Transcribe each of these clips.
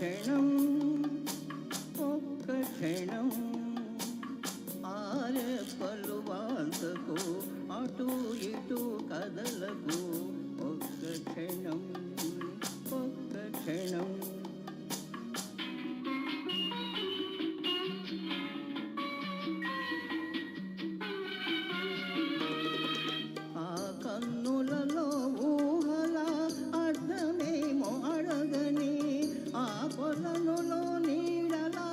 క్షణం ఒక్క క్షణం ఆరెప్పలు వాల్సకు అటు ఇటు కదలకు ఒక్క క్షణం ఒక్క క్షణం ఆ కన్నులలో ఊహల అర్థమేమో అడగని ఆ పొలనులో నీడలా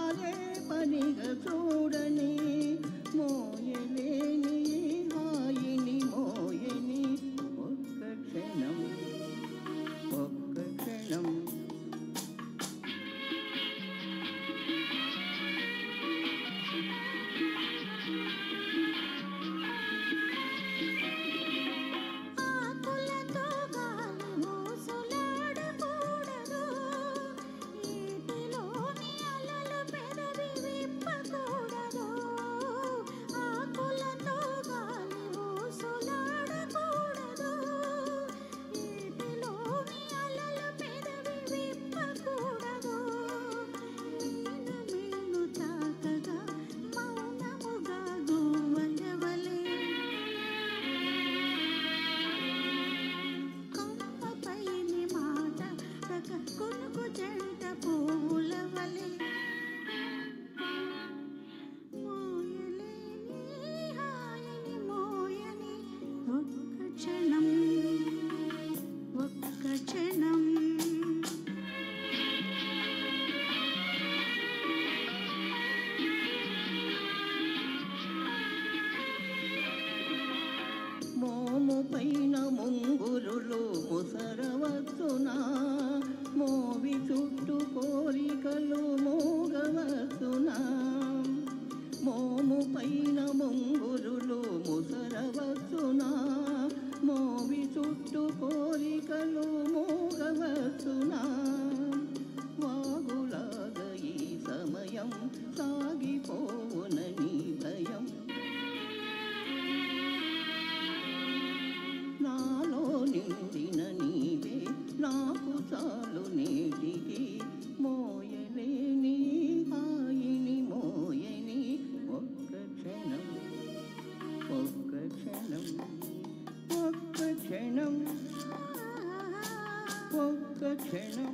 అదే పనిగా చూడని మోయలేని హాయిని మోయని ఒక్క క్షణం ఒక్క క్షణం మోము పైన ముంగురులు ముసరవచ్చునా మోవి చుట్టూ కోరికలు మోగవచ్చునా మోము పైన ముంగురులు ముసరవచ్చునా మోవి చుట్టూ కోరికలు మోగవచ్చునా వాగులాగా ఈ సమయం సాగిపోవునని భయం నాలో నిండిన నీవే నాకు చాలు నేటికి మోయలేని హాయిని మోయని ఒక్క క్షణం ఒక్క క్షణం ఒక్క క్షణం ఒక్క క్షణం